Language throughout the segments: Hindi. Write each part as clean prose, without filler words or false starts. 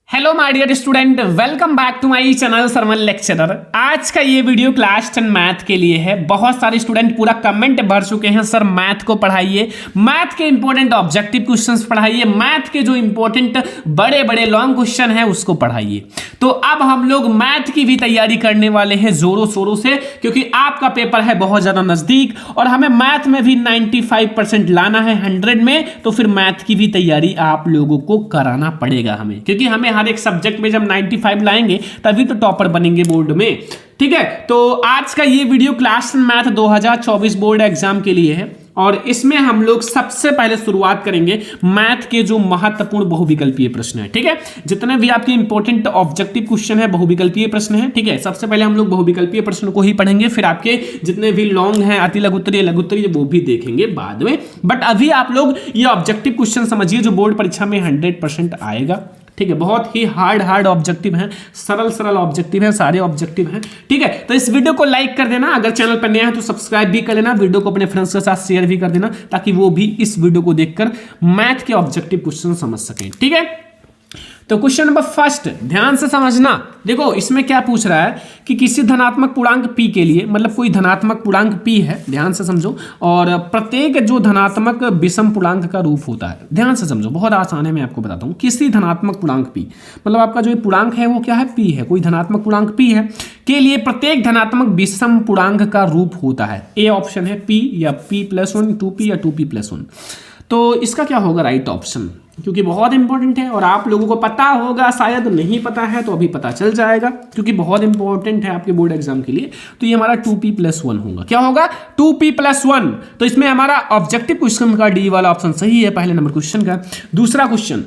Hello my dear student, welcome back to my channel सरमन लेक्चरर। आज का ये वीडियो क्लास 10 मैथ के लिए है। बहुत सारे स्टूडेंट पूरा कमेंट भर चुके हैं, सर मैथ को पढ़ाइए, मैथ के इंपॉर्टेंट ऑब्जेक्टिव क्वेश्चंस पढ़ाइए, मैथ के जो इंपॉर्टेंट बड़े बड़े लॉन्ग क्वेश्चन है उसको पढ़ाइए। तो अब हम लोग मैथ की भी तैयारी करने वाले हैं जोरों शोरों से, क्योंकि आपका पेपर है बहुत ज्यादा नजदीक और हमें मैथ में भी 95% लाना है 100 में। तो फिर मैथ की भी तैयारी आप लोगों को कराना पड़ेगा हमें, क्योंकि हमें हर एक सब्जेक्ट में जब 95 लाएंगे तभी तो टॉपर बनेंगे बोर्ड में। ठीक है, तो आज का ये video class math 2024 board exam के लिए है और इसमें हम लोग सबसे पहले शुरुआत करेंगे मैथ के जो महत्वपूर्ण बहुविकल्पीय प्रश्न है। ठीक है, जितने भी आपके इंपॉर्टेंट ऑब्जेक्टिव क्वेश्चन है बहुविकल्पीय प्रश्न है। ठीक है, सबसे पहले हम लोग बहुविकल्पीय प्रश्न को ही पढ़ेंगे, फिर आपके जितने भी लॉन्ग हैं अति लघुत्तरीय लघुत्तरीय वो भी देखेंगे बाद में। बट अभी आप लोग ये ऑब्जेक्टिव क्वेश्चन समझिए जो बोर्ड परीक्षा में 100% आएगा। ठीक है, बहुत ही हार्ड ऑब्जेक्टिव हैं, सरल ऑब्जेक्टिव हैं, सारे ऑब्जेक्टिव हैं। ठीक है, तो इस वीडियो को लाइक कर देना, अगर चैनल पर नया है तो सब्सक्राइब भी कर लेना, वीडियो को अपने फ्रेंड्स के साथ शेयर भी कर देना ताकि वो भी इस वीडियो को देखकर मैथ के ऑब्जेक्टिव क्वेश्चन समझ सकें। ठीक है, तो क्वेश्चन नंबर फर्स्ट ध्यान से समझना। देखो इसमें क्या पूछ रहा है कि किसी धनात्मक पूर्णांक p के लिए, मतलब कोई धनात्मक पूर्णांक p है, ध्यान से समझो, और प्रत्येक जो धनात्मक विषम पूर्णांक का रूप होता है, ध्यान से समझो, बहुत आसान है, मैं आपको बताता हूँ। किसी धनात्मक पूर्णांक p, मतलब आपका जो पूर्णांक है वो क्या है, p है, कोई धनात्मक पूर्णांक p है के लिए प्रत्येक धनात्मक विषम पूर्णांक का रूप होता है। ए ऑप्शन है p या p+1, 2p या 2p+1। तो इसका क्या होगा राइट ऑप्शन, क्योंकि बहुत इंपॉर्टेंट है और आप लोगों को पता होगा, शायद नहीं पता है तो अभी पता चल जाएगा, क्योंकि बहुत इंपॉर्टेंट है आपके बोर्ड एग्जाम के लिए। तो ये हमारा 2p+1 होगा। क्या होगा, 2p+1। तो इसमें हमारा ऑब्जेक्टिव क्वेश्चन का डी वाला ऑप्शन सही है, पहले नंबर क्वेश्चन का। दूसरा क्वेश्चन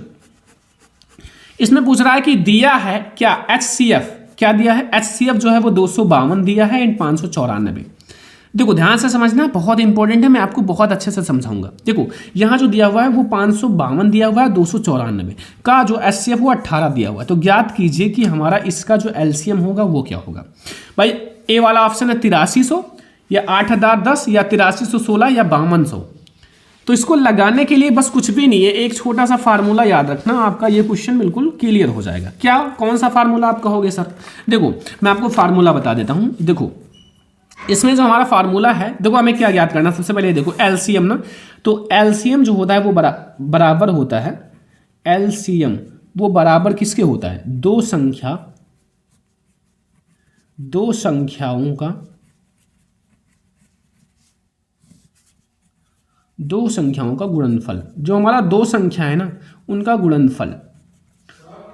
इसमें पूछ रहा है कि दिया है क्या HCF, क्या दिया है, HCF जो है वो 252 दिया है एंड 594। देखो ध्यान से समझना, बहुत इंपॉर्टेंट है, मैं आपको बहुत अच्छे से समझाऊंगा। देखो यहाँ जो दिया हुआ है वो 552 दिया हुआ है, 294 का जो HCF वो 18 दिया हुआ है। तो ज्ञात कीजिए कि हमारा इसका जो LCM होगा वो क्या होगा। भाई ए वाला ऑप्शन है 8300 या 8010 या 8316 या 5200। तो इसको लगाने के लिए बस कुछ भी नहीं है, एक छोटा सा फार्मूला याद रखना, आपका ये क्वेश्चन बिल्कुल क्लियर हो जाएगा। क्या, कौन सा फार्मूला आप कहोगे सर? देखो मैं आपको फार्मूला बता देता हूँ। देखो इसमें जो हमारा फार्मूला है, देखो हमें क्या याद करना, सबसे पहले देखो एलसीएम ना, तो एलसीएम जो होता है वो बराबर होता है, एलसीएम वो बराबर किसके होता है, दो संख्याओं का गुणनफल। जो हमारा दो संख्या है ना उनका गुणनफल,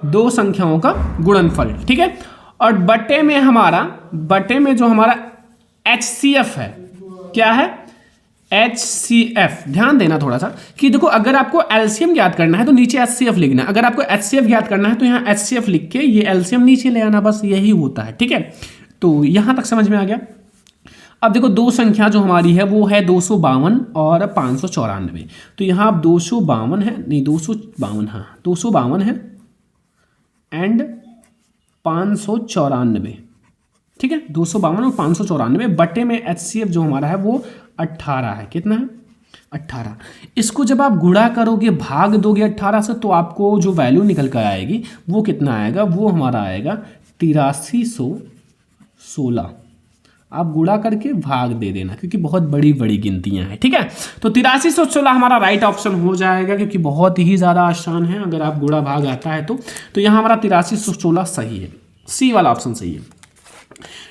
दो संख्याओं का गुणनफल। ठीक है, और बटे में जो हमारा HCF है, क्या है, HCF। ध्यान देना थोड़ा सा कि देखो अगर आपको LCM ज्ञात करना है तो नीचे HCF लिखना है, अगर आपको HCF ज्ञात करना है तो यहाँ HCF लिख के ये LCM नीचे ले आना, बस यही होता है। ठीक है, तो यहाँ तक समझ में आ गया। अब देखो दो संख्या जो हमारी है वो है 252 और 594। तो यहाँ अब 252 है, नहीं 252, हाँ 252 है एंड 594। ठीक है, 252 और 594 बटे में HCF जो हमारा है वो 18 है। कितना है, 18। इसको जब आप गुणा करोगे, भाग दोगे 18 से, तो आपको जो वैल्यू निकल कर आएगी वो कितना आएगा, वो हमारा आएगा 8316। आप गुणा करके भाग दे देना, क्योंकि बहुत बड़ी बड़ी गिनतियां हैं। ठीक है, तो 8316 हमारा राइट ऑप्शन हो जाएगा, क्योंकि बहुत ही ज़्यादा आसान है, अगर आप गुणा भाग आता है तो यहाँ हमारा 8316 सही है, सी वाला ऑप्शन सही है।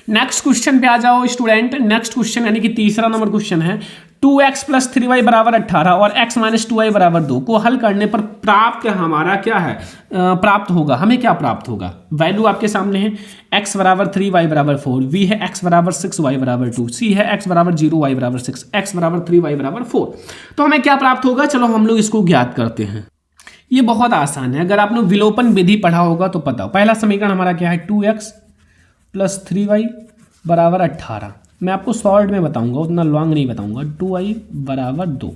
नेक्स्ट क्वेश्चन पे आ जाओ स्टूडेंट। नेक्स्ट क्वेश्चन यानी कि तीसरा नंबर क्वेश्चन है 2x + 3y = 18 और x - 2y = 2 को हल करने पर प्राप्त हमारा क्या है, प्राप्त होगा, हमें क्या प्राप्त होगा। वैल्यू आपके सामने है, x = 3 y = 4, v है x = 6 y = 2, c है x = 0 y = 6, x = 3 y = 4। तो हमें क्या प्राप्त होगा, चलो हम लोग इसको ज्ञात करते हैं। ये बहुत आसान है, अगर आपने विलोपन विधि पढ़ा होगा तो पता हो। पहला समीकरण हमारा क्या है, 2x + 3y = 18। मैं आपको शॉर्ट में बताऊंगा, उतना लॉन्ग नहीं बताऊंगा। 2y = 2।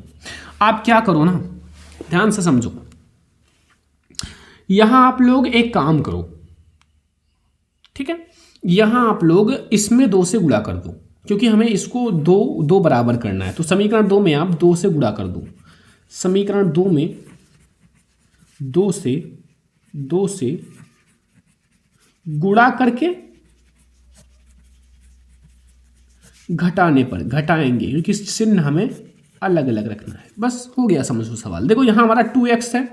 आप क्या करो ना, ध्यान से समझो, यहां आप लोग एक काम करो। ठीक है, यहां आप लोग इसमें 2 से गुणा कर दो, क्योंकि हमें इसको दो बराबर करना है। तो समीकरण 2 में आप 2 से गुणा कर दो, समीकरण 2 में 2 से गुणा करके घटाने पर घटाएंगे, क्योंकि चिन्ह हमें अलग अलग रखना है। बस हो गया, समझो सवाल। देखो यहाँ हमारा 2x है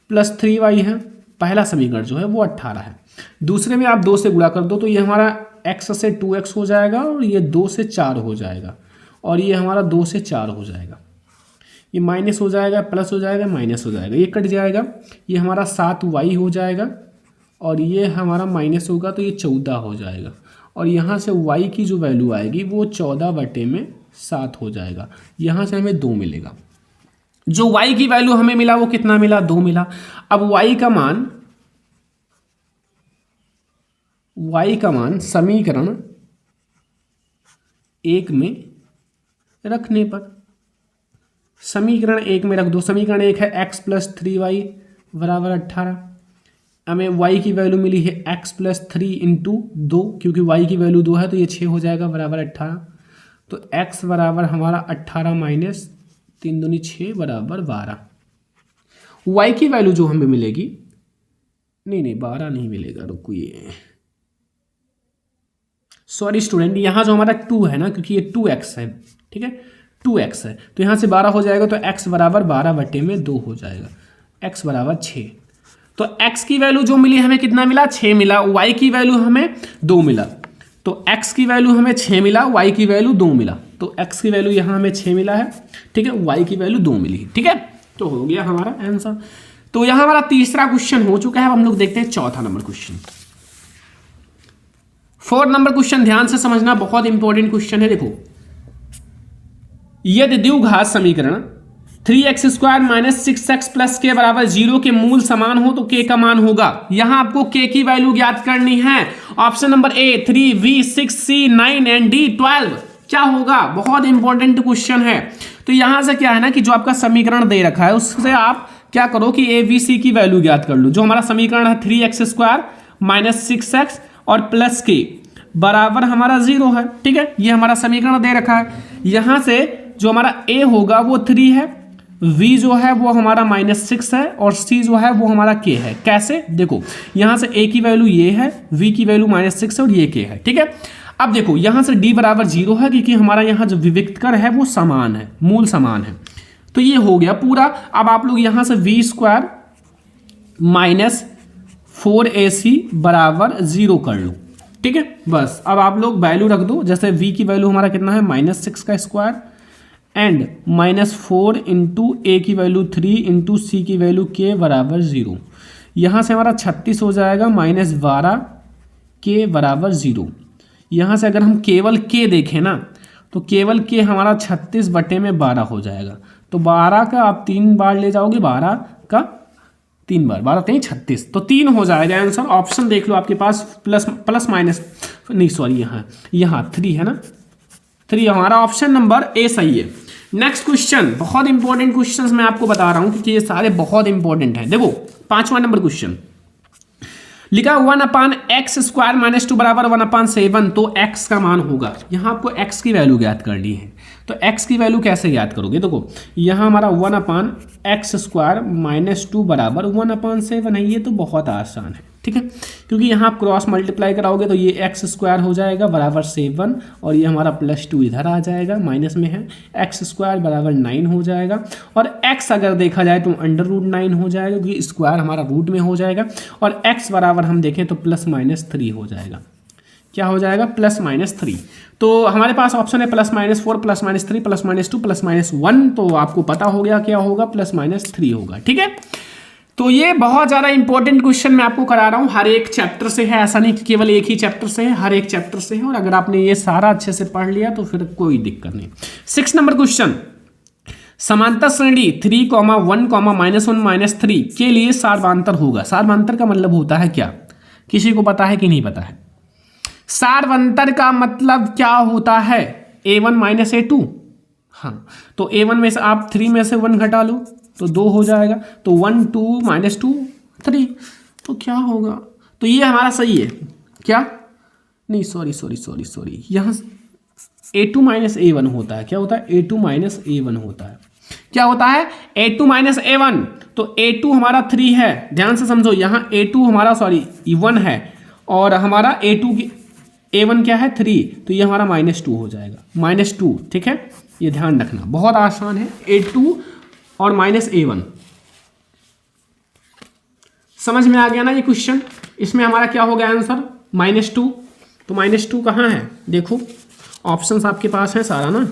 प्लस 3y है, पहला समीकरण जो है वो 18 है। दूसरे में आप 2 से गुणा कर दो तो ये हमारा x से 2x हो जाएगा और ये 2 से 4 हो जाएगा और ये हमारा 2 से 4 हो जाएगा। ये माइनस हो जाएगा, प्लस हो जाएगा, माइनस हो जाएगा, ये कट जाएगा, ये हमारा 7y हो जाएगा और ये हमारा माइनस होगा तो ये 14 हो जाएगा और यहाँ से y की जो वैल्यू आएगी वो 14/7 हो जाएगा। यहाँ से हमें 2 मिलेगा। जो y की वैल्यू हमें मिला वो कितना मिला? 2 मिला। अब y का मान समीकरण 1 में रखने पर, समीकरण 1 में रख दो। समीकरण 1 है x प्लस 3y बराबर 18। हमें y की वैल्यू मिली है x प्लस 3 इंटू 2, क्योंकि y की वैल्यू 2 है तो ये 6 हो जाएगा बराबर 18। तो x बराबर हमारा 18 माइनस 3 दूनी 6 बराबर 12। y की वैल्यू जो हमें मिलेगी, नहीं 12 नहीं मिलेगा, रुकिए, सॉरी स्टूडेंट, यहाँ जो हमारा 2 है ना, क्योंकि ये 2x है, ठीक है, 2x है तो यहाँ से 12 हो जाएगा तो x बराबर 12/2 हो जाएगा, x बराबर 6। तो x की वैल्यू जो मिली हमें कितना मिला? 6 मिला। y की वैल्यू हमें 2 मिला। तो x की वैल्यू हमें 6 मिला, y की वैल्यू 2 मिला। तो x की वैल्यू यहाँ हमें 6 मिला है, ठीक है, y की वैल्यू 2 मिली, ठीक है। तो हो गया हमारा आंसर। तो यहाँ हमारा तीसरा क्वेश्चन हो चुका है। अब हम लोग देखते हैं चौथा नंबर क्वेश्चन। 4 नंबर क्वेश्चन ध्यान से समझना, बहुत इंपॉर्टेंट क्वेश्चन है। देखो, यदि द्विघात समीकरण 3x² माइनस 6x प्लस के बराबर 0 के मूल समान हो तो k का मान होगा। यहां आपको k की वैल्यू ज्ञात करनी है। Option number A 3, B 6, C 9 and D 12 क्या होगा? बहुत इंपॉर्टेंट क्वेश्चन है। तो यहां से क्या है ना कि जो आपका समीकरण दे रखा है उससे आप क्या करो कि A B C की वैल्यू ज्ञात कर लो। जो हमारा समीकरण है 3x² माइनस 6x और प्लस k बराबर हमारा 0 है, ठीक है, ये हमारा समीकरण दे रखा है। यहां से जो हमारा A होगा वो 3 है, V जो है वो हमारा -6 है और C जो है वो हमारा K है। कैसे? देखो, यहाँ से A की वैल्यू ये है, V की वैल्यू -6 है और ये K है, ठीक है। अब देखो यहाँ से D बराबर 0 है क्योंकि हमारा यहाँ जो विविक्तकर है वो समान है, मूल समान है। तो ये हो गया पूरा। अब आप लोग यहाँ से V² माइनस 4AC बराबर 0 कर लो, ठीक है। बस अब आप लोग वैल्यू रख दो। जैसे V की वैल्यू हमारा कितना है? -6 का स्क्वायर एंड -4 इंटू A की वैल्यू 3 इंटू C की वैल्यू K बराबर 0। यहाँ से हमारा 36 हो जाएगा, -12 K बराबर 0। यहाँ से अगर हम केवल K देखें ना तो केवल K हमारा 36/12 हो जाएगा। तो 12 का आप 3 बार ले जाओगे, 12 का 3 बार, 12 3 36, तो 3 हो जाएगा आंसर। ऑप्शन देख लो आपके पास, प्लस माइनस नहीं सॉरी यहाँ 3 है ना, 3 हमारा ऑप्शन नंबर A सही है। नेक्स्ट क्वेश्चन, बहुत इंपॉर्टेंट क्वेश्चंस मैं आपको बता रहा हूं क्योंकि ये सारे बहुत इंपॉर्टेंट हैं। देखो 5वां नंबर क्वेश्चन लिखा 1/x² माइनस 2 बराबर 1/7, तो x का मान होगा। यहाँ आपको x की वैल्यू ज्ञात करनी है। तो x की वैल्यू कैसे ज्ञात करोगे? देखो यहाँ हमारा 1/x² माइनस 2 बराबर 1/7 है। ये तो बहुत आसान है, ठीक है, क्योंकि यहाँ आप क्रॉस मल्टीप्लाई कराओगे तो ये x² हो जाएगा बराबर 7 और ये हमारा +2 इधर आ जाएगा, माइनस में है, x² बराबर 9 हो जाएगा और x अगर देखा जाए तो √9 हो जाएगा क्योंकि स्क्वायर हमारा रूट में हो जाएगा और x बराबर हम देखें तो +-3 हो जाएगा। क्या हो जाएगा? +-3। तो हमारे पास ऑप्शन है +-4, +-3, +-2, +-1। तो आपको पता हो गया क्या होगा, +-3 होगा, ठीक है। तो ये बहुत ज़्यादा इंपॉर्टेंट क्वेश्चन मैं आपको करा रहा हूँ, हर एक चैप्टर से है, ऐसा नहीं कि केवल एक ही चैप्टर से है, हर एक चैप्टर से है। और अगर आपने ये सारा अच्छे से पढ़ लिया तो फिर कोई दिक्कत नहीं। 6 नंबर क्वेश्चन, समांतर श्रेणी 3, 1, -1, -3 के लिए सार्वधांतर होगा। सार्वधांतर का मतलब होता है क्या? किसी को पता है कि नहीं पता है? सार्वधांतर का मतलब क्या होता है? A1 - A2। हाँ, तो A1 में से आप 3 में से 1 घटा लो तो 2 हो जाएगा। तो 1 2 -2 3, तो क्या होगा? तो ये हमारा सही है क्या? नहीं सॉरी, यहाँ A2 - A1 होता है। क्या होता है? A2 - A1 होता है। क्या होता है? A2 - A1। तो A2 हमारा 3 है, ध्यान से समझो, यहाँ A2 हमारा 1 है और हमारा A2 की A1 क्या है 3, तो ये हमारा -2 हो जाएगा, -2। ठीक है, ये ध्यान रखना, बहुत आसान है। A2 और -A1 समझ में आ गया ना ये क्वेश्चन। इसमें हमारा क्या हो गया आंसर -2। तो -2 कहाँ है, देखो ऑप्शंस आपके पास है सारा ना,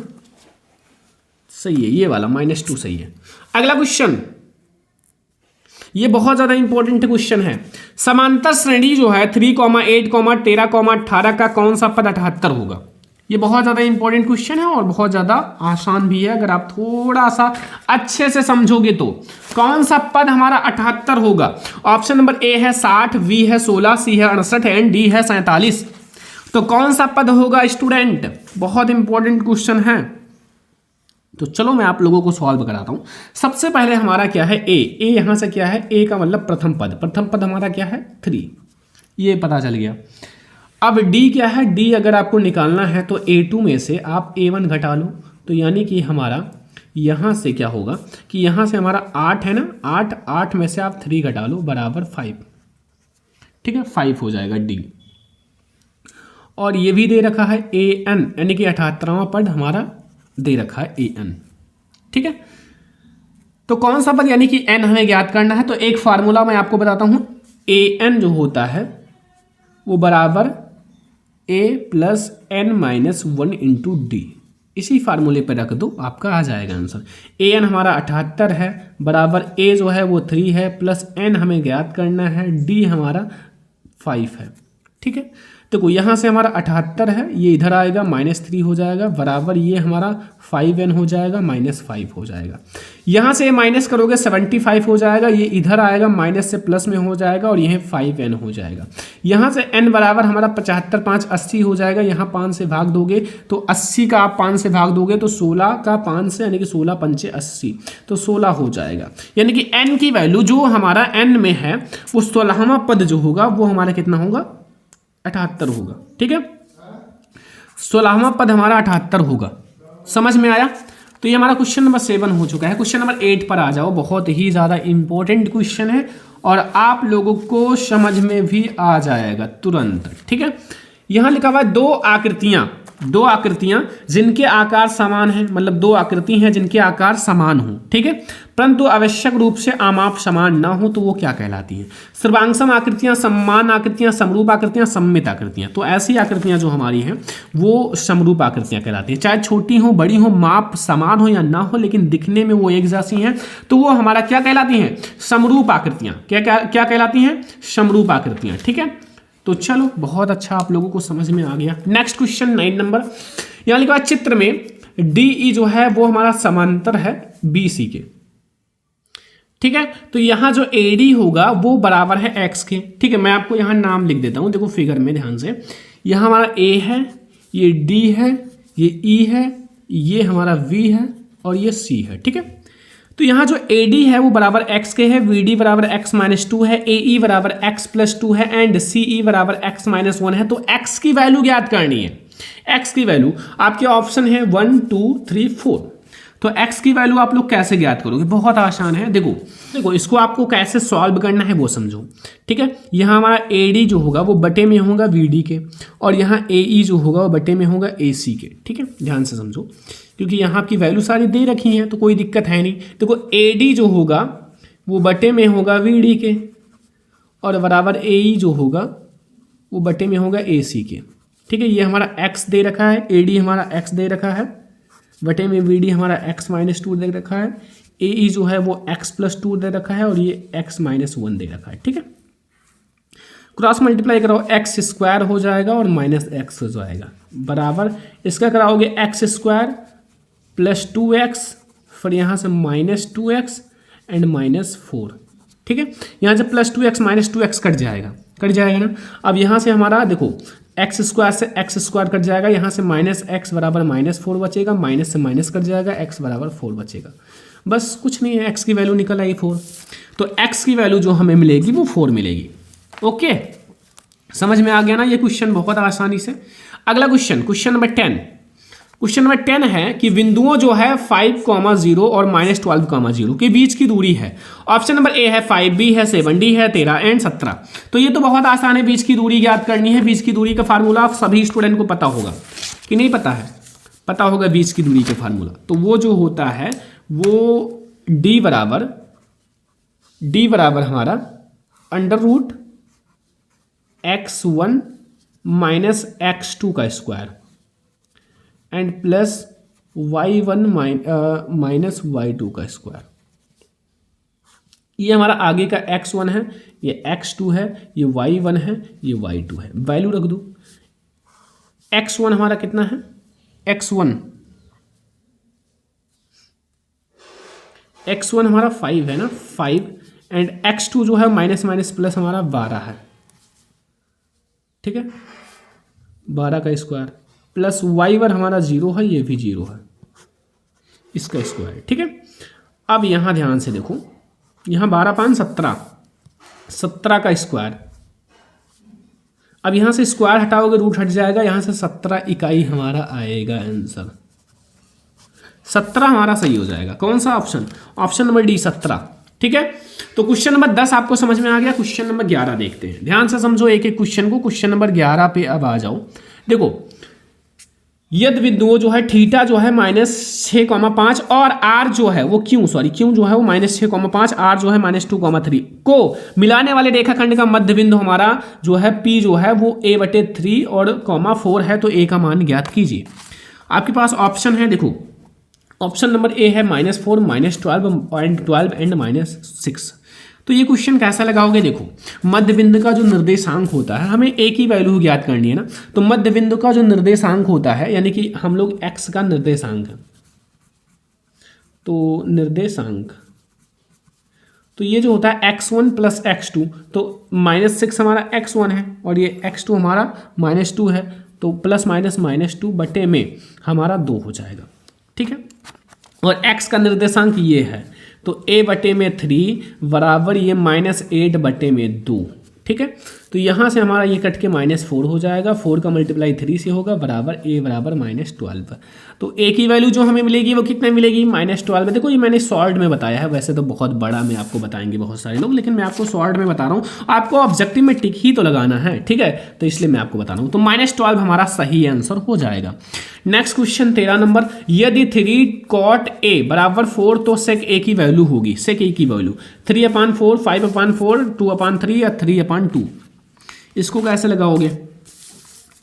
सही है, ये वाला -2 सही है। अगला क्वेश्चन, ये बहुत ज्यादा इंपॉर्टेंट क्वेश्चन है। समांतर श्रेणी जो है 3, 8, 13, 18 का कौन सा पद 78 होगा। ये बहुत ज्यादा इंपॉर्टेंट क्वेश्चन है और बहुत ज्यादा आसान भी है। अगर आप थोड़ा सा अच्छे से समझोगे तो कौन सा पद हमारा 78 होगा। ऑप्शन नंबर ए है 60, बी है 16, सी है 68 एंड डी है 47। तो कौन सा पद होगा स्टूडेंट, बहुत इंपॉर्टेंट क्वेश्चन है। तो चलो मैं आप लोगों को सॉल्व कराता हूं। सबसे पहले हमारा क्या है ए यहां से क्या है, ए का मतलब प्रथम पद हमारा क्या है 3, ये पता चल गया। अब डी क्या है, डी अगर आपको निकालना है तो A2 में से आप A1 घटा लो, तो यानी कि हमारा यहाँ से क्या होगा कि यहाँ से हमारा 8 है ना, 8 में से आप 3 घटा लो बराबर 5। ठीक है, 5 हो जाएगा डी। और ये भी दे रखा है AN, यानी कि 78वां पद हमारा दे रखा है AN। ठीक है, तो कौन सा पद यानी कि N हमें ज्ञात करना है। तो एक फार्मूला मैं आपको बताता हूँ, AN जो होता है वो बराबर A + n-1 इंटू डी। इसी फार्मूले पर रख दो, आपका आ जाएगा आंसर। AN हमारा 78 है, बराबर A जो है वो 3 है, प्लस N हमें ज्ञात करना है, D हमारा 5 है। ठीक है, देखो यहाँ से हमारा 78 है, ये इधर आएगा -3 हो जाएगा, बराबर ये हमारा 5n हो जाएगा, -5 हो जाएगा। यहाँ से माइनस करोगे 75 हो जाएगा, ये इधर आएगा माइनस से प्लस में हो जाएगा और यह 5n हो जाएगा। यहाँ से n बराबर हमारा 75, 5 80 हो जाएगा। यहाँ 5 से भाग दोगे तो 80 का आप 5 से भाग दोगे तो 16 का 5 से, यानी कि 16 पंचे 80, तो 16 हो जाएगा। यानी कि n की वैल्यू जो हमारा n में है वो 16वां पद जो होगा वो हमारा कितना होगा, 78 होगा। ठीक है, 16वां पद हमारा 78 होगा। समझ में आया। तो ये हमारा क्वेश्चन नंबर 7 हो चुका है। क्वेश्चन नंबर 8 पर आ जाओ, बहुत ही ज़्यादा इंपॉर्टेंट क्वेश्चन है और आप लोगों को समझ में भी आ जाएगा तुरंत। ठीक है, यहाँ लिखा हुआ है दो आकृतियां जिनके आकार समान हैं, मतलब 2 आकृति हैं जिनके आकार समान हो। ठीक है, परंतु आवश्यक रूप से आमाप समान ना हो तो वो क्या कहलाती हैं। सर्वांगसम आकृतियां, समान आकृतियां, समरूप आकृतियां, सममित आकृतियां। तो ऐसी आकृतियां जो हमारी हैं वो समरूप आकृतियां कहलाती हैं। चाहे छोटी हो बड़ी हो, माप समान हो या ना हो, लेकिन दिखने में वो एक जैसी हैं, तो वो हमारा क्या कहलाती हैं, समरूप आकृतियां। क्या कहलाती हैं, समरूप आकृतियां। ठीक है, तो चलो बहुत अच्छा, आप लोगों को समझ में आ गया। नेक्स्ट क्वेश्चन 9 नंबर, यहाँ लिखा चित्र में DE जो है वो हमारा समांतर है BC के। ठीक है, तो यहाँ जो AD होगा वो बराबर है X के। ठीक है, मैं आपको यहाँ नाम लिख देता हूँ, देखो फिगर में ध्यान से। यहाँ हमारा A है, ये D है, ये E है, ये हमारा V है और ये C है। ठीक है, तो यहाँ जो AD है वो बराबर x के है, VD बराबर x - 2 है, AE बराबर x + 2 है एंड CE बराबर x - 1 है। तो x की वैल्यू ज्ञात करनी है। x की वैल्यू आपके ऑप्शन है 1 2 3 4। तो x की वैल्यू आप लोग कैसे ज्ञात करोगे, बहुत आसान है। देखो इसको आपको कैसे सॉल्व करना है वो समझो। ठीक है, यहाँ हमारा AD जो होगा वो बटे में होगा VD के, और यहाँ AE जो होगा वो बटे में होगा AC के। ठीक है, ध्यान से समझो, क्योंकि यहाँ की वैल्यू सारी दे रखी हैं तो कोई दिक्कत है नहीं। देखो AD जो होगा वो बटे में होगा VD के, और बराबर AE जो होगा वो बटे में होगा AC के। ठीक है, ये हमारा x दे रखा है, AD हमारा x दे रखा है, बटे में VD हमारा x - 2 दे रखा है, AE जो है वो x + 2 दे रखा है और ये x - 1 दे रखा है। ठीक है, क्रॉस मल्टीप्लाई कराओ, x² हो जाएगा और -x हो जाएगा, बराबर इसका कराओगे x² + 2x, फिर यहाँ से -2x एंड -4। ठीक है, यहाँ से +2x -2x कट जाएगा ना। अब यहाँ से हमारा देखो x² से x² कट जाएगा, यहाँ से -x बराबर -4 बचेगा, माइनस से माइनस कट जाएगा, x बराबर 4 बचेगा। बस कुछ नहीं है, x की वैल्यू निकल आएगी 4। तो x की वैल्यू जो हमें मिलेगी वो 4 मिलेगी। ओके, समझ में आ गया ना ये क्वेश्चन बहुत आसानी से। अगला क्वेश्चन नंबर 10। क्वेश्चन नंबर 10 है कि बिंदुओं जो है 5,0 और -12,0 के बीच की दूरी है। ऑप्शन नंबर ए है 5, बी है 7, डी है 13 एंड 17। तो ये तो बहुत आसान है, बीच की दूरी ज्ञात करनी है। बीच की दूरी का फार्मूला सभी स्टूडेंट को पता होगा कि नहीं पता है? पता होगा बीच की दूरी का फार्मूला। तो वो जो होता है वो डी बराबर हमारा √x1 माइनस x2 का square and plus y1 minus y2 का स्क्वायर। ये हमारा आगे का x1 है, ये x2 है, ये y1 है, ये y2 है। वैल्यू रख दो। x1 हमारा कितना है? x1 हमारा 5 है ना, 5 एंड x2 जो है माइनस माइनस प्लस हमारा 12 है। ठीक है, 12 का स्क्वायर प्लस y1 हमारा 0 है, ये भी 0 है, इसका स्क्वायर। ठीक है, अब यहां ध्यान से देखो, यहां 12 5 17, 17 का स्क्वायर। अब यहां से स्क्वायर हटाओगे रूट हट जाएगा, यहां से 17 इकाई हमारा आएगा आंसर। 17 हमारा सही हो जाएगा। कौन सा ऑप्शन? Option number D 17। ठीक है, तो क्वेश्चन नंबर 10 आपको समझ में आ गया। क्वेश्चन नंबर 11 देखते हैं, ध्यान से समझो एक एक क्वेश्चन को। क्वेश्चन नंबर 11 पे अब आ जाओ। देखो, यदि बिंदुओं जो है थीटा जो है -6,5 और आर जो है वो क्यू जो है वो -6,5, आर जो है -2,3 को मिलाने वाले रेखाखंड का मध्य बिंदु हमारा जो है पी जो है वो a/3 और 4 है, तो ए का मान ज्ञात कीजिए। आपके पास ऑप्शन है, देखो ऑप्शन नंबर ए है -4 -12 एंड -6। तो ये क्वेश्चन कैसा लगाओगे? देखो, मध्य बिंदु का जो निर्देशांक होता है, हमें एक ही वैल्यू ज्ञात करनी है ना, तो मध्य बिंदु का जो निर्देशांक होता है, यानी कि हम लोग x का निर्देशांक, तो निर्देशांक तो ये जो होता है x1 प्लस x2, तो -6 हमारा x1 है और ये x2 हमारा -2 है, तो प्लस माइनस -2 बटे में हमारा 2 हो जाएगा। ठीक है, और x का निर्देशांक ये है, तो a/3 बराबर ये -8 बटे में 2। ठीक है, तो यहाँ से हमारा ये कट के -4 हो जाएगा, 4 का मल्टीप्लाई 3 से होगा, बराबर a बराबर -12। तो a की वैल्यू जो हमें मिलेगी वो कितने मिलेगी? -12। देखो, ये मैंने शॉर्ट में बताया है, वैसे तो बहुत बड़ा में आपको बताएंगे बहुत सारे लोग, लेकिन मैं आपको शॉर्ट में बता रहा हूँ। आपको ऑब्जेक्टिव में टिक ही तो लगाना है, ठीक है, तो इसलिए मैं आपको बता रहा हूँ। तो -12 हमारा सही आंसर हो जाएगा। नेक्स्ट क्वेश्चन 13 नंबर, यदि 3 cot a बराबर 4 तो sec a की वैल्यू होगी। sec a की वैल्यू 3/4, 5/4, 2/3 या 3/2। इसको कैसे लगाओगे?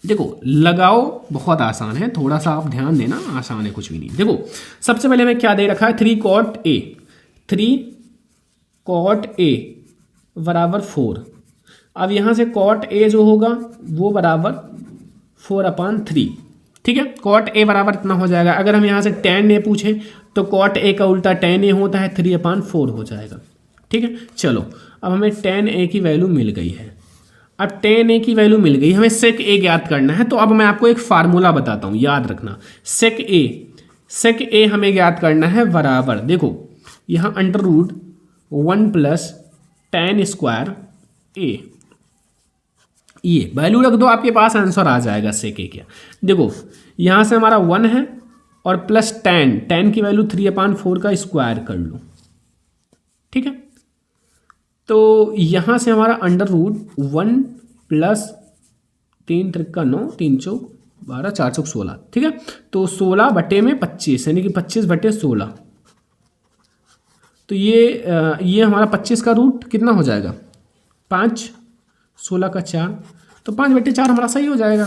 देखो, लगाओ बहुत आसान है, थोड़ा सा आप ध्यान देना, आसान है, कुछ भी नहीं। देखो, सबसे पहले हमें क्या दे रखा है? 3 cot a बराबर 4। अब यहाँ से cot a जो होगा वो बराबर 4/3। ठीक है, cot a बराबर इतना हो जाएगा। अगर हम यहाँ से tan a पूछे तो cot a का उल्टा tan a होता है, 3/4 हो जाएगा। ठीक है, चलो अब हमें tan a की वैल्यू मिल गई है। अब tan a की वैल्यू मिल गई, हमें sec a ज्ञात करना है। तो अब मैं आपको एक फार्मूला बताता हूँ, याद रखना। sec a हमें ज्ञात करना है बराबर, देखो यहाँ √1 प्लस tan स्क्वायर a, ये वैल्यू रख दो, आपके पास आंसर आ जाएगा sec a क्या। देखो, यहाँ से हमारा 1 है और प्लस tan की वैल्यू 3/4 का स्क्वायर कर लो। ठीक है, तो यहाँ से हमारा √1 प्लस 3 त्रिक 9, 3 चौक 12, 4 चौक 16। ठीक है, तो 16 बटे में 25, यानी कि 25 बटे 16। तो ये हमारा 25 का रूट कितना हो जाएगा? 5, 16 का 4, तो 5/4 हमारा सही हो जाएगा।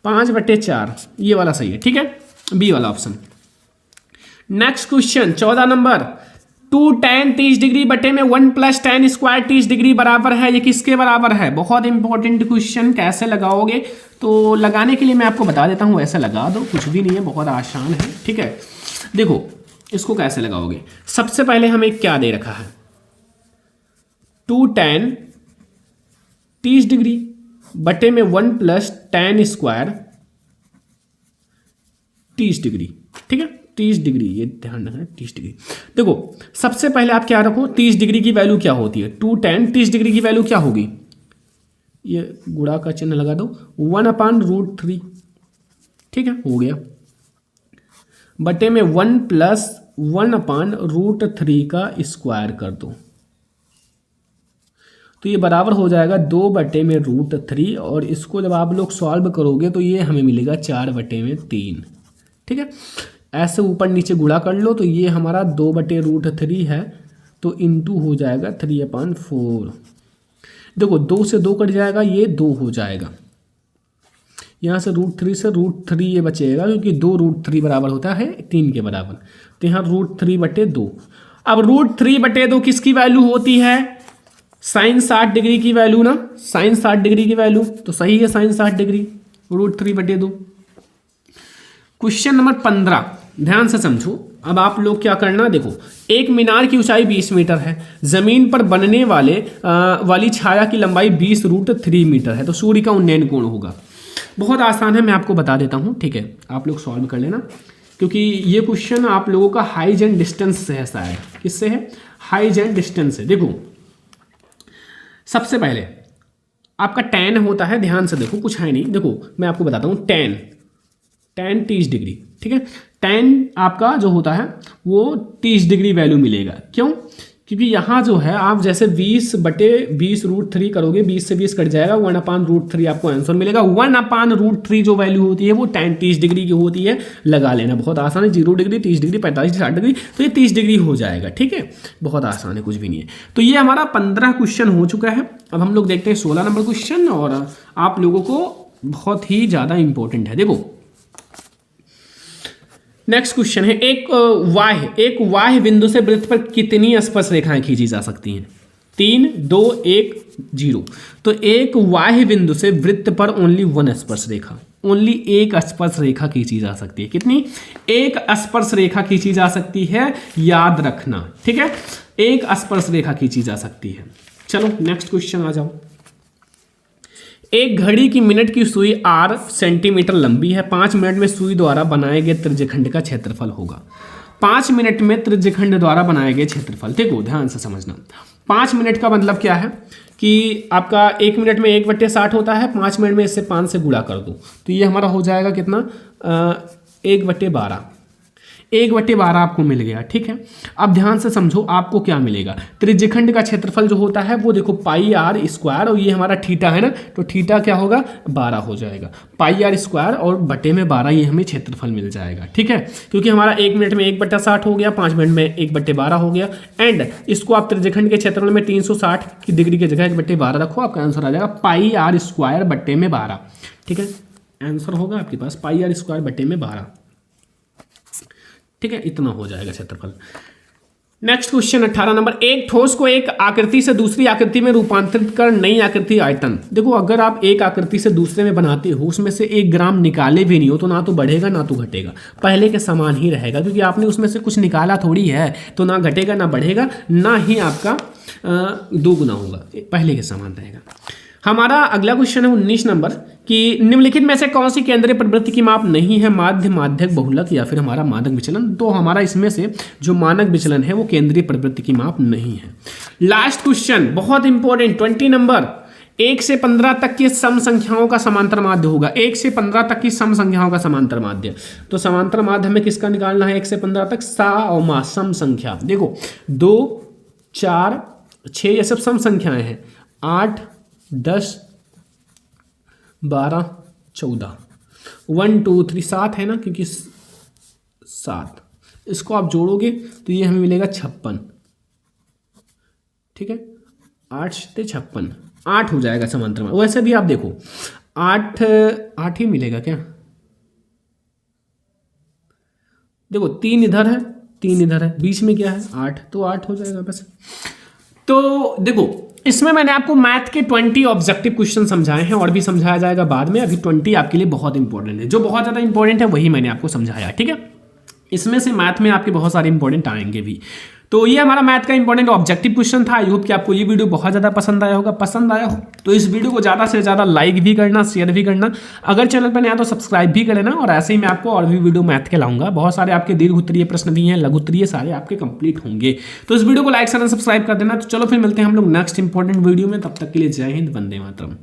5/4 ये वाला सही है। ठीक है, बी वाला option. Next question 14 number, 2 tan 30 degree बटे में 1 प्लस tan स्क्वायर 30 डिग्री बराबर है, ये किसके बराबर है? बहुत इंपॉर्टेंट क्वेश्चन, कैसे लगाओगे? तो लगाने के लिए मैं आपको बता देता हूँ, ऐसे लगा दो, कुछ भी नहीं है, बहुत आसान है। ठीक है, देखो इसको कैसे लगाओगे। सबसे पहले हमें क्या दे रखा है? 2 tan 30 डिग्री बटे में 1 प्लस tan स्क्वायर 30 डिग्री। ठीक है, 30 डिग्री, ये ध्यान रखना, 30 डिग्री। देखो, सबसे पहले आप क्या रखो, 30 डिग्री की वैल्यू क्या होती है? 2 tan 30 डिग्री की वैल्यू क्या होगी? ये गुणा का चिन्ह लगा दो, 1/√3। ठीक है, हो गया। बटे में 1 + 1/√3 का स्क्वायर कर दो, तो ये बराबर हो जाएगा 2/√3, और इसको जब आप लोग सॉल्व करोगे तो ये हमें मिलेगा 4/3। ठीक है, ऐसे ऊपर नीचे गुणा कर लो, तो ये हमारा 2/√3 है, तो इंटू हो जाएगा 3/4। देखो 2 से 2 कट जाएगा, ये 2 हो जाएगा। यहाँ से √3 से √3 ये बचेगा, क्योंकि 2√3 बराबर होता है 3 के बराबर, तो यहाँ √3/2। अब √3/2 किसकी वैल्यू होती है? sin 60 डिग्री की वैल्यू ना, sin 60 डिग्री की वैल्यू, तो सही है sin 60 डिग्री, √3/2। क्वेश्चन नंबर 15, ध्यान से समझो। अब आप लोग क्या करना, देखो एक मीनार की ऊंचाई 20 मीटर है, जमीन पर बनने वाली छाया की लंबाई 20√3 मीटर है, तो सूर्य का उन्नयन कोण होगा। बहुत आसान है, मैं आपको बता देता हूँ, ठीक है, आप लोग सॉल्व कर लेना, क्योंकि ये क्वेश्चन आप लोगों का हाइट एंड डिस्टेंस से है शायद। किससे है? हाइट एंड डिस्टेंस से। देखो सबसे पहले आपका tan होता है, ध्यान से देखो, कुछ है नहीं, देखो मैं आपको बताता हूँ। tan 30 डिग्री, ठीक है, tan आपका जो होता है वो 30 डिग्री वैल्यू मिलेगा। क्यों? क्योंकि यहाँ जो है आप जैसे 20/20√3 करोगे, 20 से 20 कट जाएगा, 1/√3 आपको आंसर मिलेगा। 1/√3 जो वैल्यू होती है वो tan 30 डिग्री की होती है, लगा लेना, बहुत आसान है। 0 डिग्री, 30 डिग्री, 45 60 डिग्री, तो ये 30 डिग्री हो जाएगा। ठीक है, बहुत आसान है, कुछ भी नहीं है। तो ये हमारा 15 क्वेश्चन हो चुका है। अब हम लोग देखते हैं 16 नंबर क्वेश्चन, और आप लोगों को बहुत ही ज़्यादा इंपॉर्टेंट है। देखो नेक्स्ट क्वेश्चन है, एक वाह्य बिंदु से वृत्त पर कितनी स्पर्श रेखाएं खींची जा सकती हैं? 3 2 1 0। तो एक वाह्य बिंदु से वृत्त पर ओनली 1 स्पर्श रेखा, ओनली एक स्पर्श रेखा खींची जा सकती है। कितनी? एक स्पर्श रेखा खींची जा सकती है, याद रखना। ठीक है, एक स्पर्श रेखा खींची जा सकती है। चलो नेक्स्ट क्वेश्चन आ जाओ। एक घड़ी की मिनट की सुई r सेंटीमीटर लंबी है। 5 मिनट में सुई द्वारा बनाए गए त्रिज्यखंड का क्षेत्रफल होगा। 5 मिनट में त्रिज्यखंड द्वारा बनाए गए क्षेत्रफल, देखो ध्यान से समझना। 5 मिनट का मतलब क्या है कि आपका 1 मिनट में 1/60 होता है, 5 मिनट में इससे 5 से गुणा कर दो, तो ये हमारा हो जाएगा कितना? 1/12। 1/12 आपको मिल गया। ठीक है, अब ध्यान से समझो, आपको क्या मिलेगा? त्रिज्यखंड का क्षेत्रफल जो होता है वो देखो πr², और ये हमारा थीटा है ना, तो थीटा क्या होगा? 12 हो जाएगा। πr² और बटे में 12, ये हमें क्षेत्रफल मिल जाएगा। ठीक है, क्योंकि हमारा 1 मिनट में 1/60 हो गया, 5 मिनट में 1/12 हो गया, एंड इसको आप त्रिज्यखंड के क्षेत्रफल में 360 की डिग्री की जगह 1/12 रखो, आपका आंसर आ जाएगा πr² बटे में 12। ठीक है, आंसर होगा आपके पास πr² बटे में 12। ठीक है, इतना हो जाएगा क्षेत्रफल। नेक्स्ट क्वेश्चन 18 नंबर, एक ठोस को एक आकृति से दूसरी आकृति में रूपांतरित कर नई आकृति आयतन। देखो अगर आप एक आकृति से दूसरे में बनाते हो, उसमें से 1 ग्राम निकाले भी नहीं हो, तो ना तो बढ़ेगा ना तो घटेगा, पहले के समान ही रहेगा, क्योंकि आपने उसमें से कुछ निकाला थोड़ी है, तो ना घटेगा ना बढ़ेगा, ना ही आपका 2 गुना होगा, पहले के समान रहेगा। हमारा अगला क्वेश्चन है 19 नंबर, कि निम्नलिखित में से कौन सी केंद्रीय प्रवृत्ति की माप नहीं है? माध्य, माध्यक, बहुलक या फिर हमारा मानक विचलन। तो हमारा इसमें से जो मानक विचलन है वो केंद्रीय प्रवृत्ति की माप नहीं है। लास्ट क्वेश्चन बहुत इंपॉर्टेंट 20 नंबर, 1 से 15 तक की सम संख्याओं का समांतर माध्य होगा। 1 से 15 तक की सम संख्याओं का समांतर माध्य, तो समांतर माध्य हमें किसका निकालना है? 1 से 15 तक सा और मा, सम संख्या। देखो 2 4 6 ये सब सम संख्याएं हैं, 8 10 12 14, 1 2 3 7 है ना, क्योंकि 7, इसको आप जोड़ोगे तो ये हमें मिलेगा 56। ठीक है, 8 से 56, 8 हो जाएगा समांतर में। वैसे भी आप देखो 8 ही मिलेगा क्या? देखो 3 इधर है, 3 इधर है, बीच में क्या है? 8, तो 8 हो जाएगा बस। तो देखो इसमें मैंने आपको मैथ के 20 ऑब्जेक्टिव क्वेश्चन समझाए हैं, और भी समझाया जाएगा बाद में। अभी 20 आपके लिए बहुत इंपॉर्टेंट है, जो बहुत ज़्यादा इंपॉर्टेंट है वही मैंने आपको समझाया। ठीक है, इसमें से मैथ में आपके बहुत सारे इंपॉर्टेंट आएंगे भी। तो ये हमारा मैथ का इंपॉर्टेंट ऑब्जेक्टिव क्वेश्चन था। आई होप कि आपको ये वीडियो बहुत ज़्यादा पसंद आया होगा। पसंद आया हो तो इस वीडियो को ज़्यादा से ज़्यादा लाइक भी करना, शेयर भी करना। अगर चैनल पर नया तो सब्सक्राइब भी कर लेना, और ऐसे ही मैं आपको और भी वीडियो मैथ के लाऊंगा। बहुत सारे आपके दीर्घ उत्तरीय प्रश्न भी हैं, लघु उत्तरीय, सारे आपके कंप्लीट होंगे। तो इस वीडियो को लाइक, शेयर, सब्सक्राइब कर देना। तो चलो फिर मिलते हैं हम लोग नेक्स्ट इंपॉर्टेंट वीडियो में। तब तक के लिए जय हिंद, वंदे मातरम।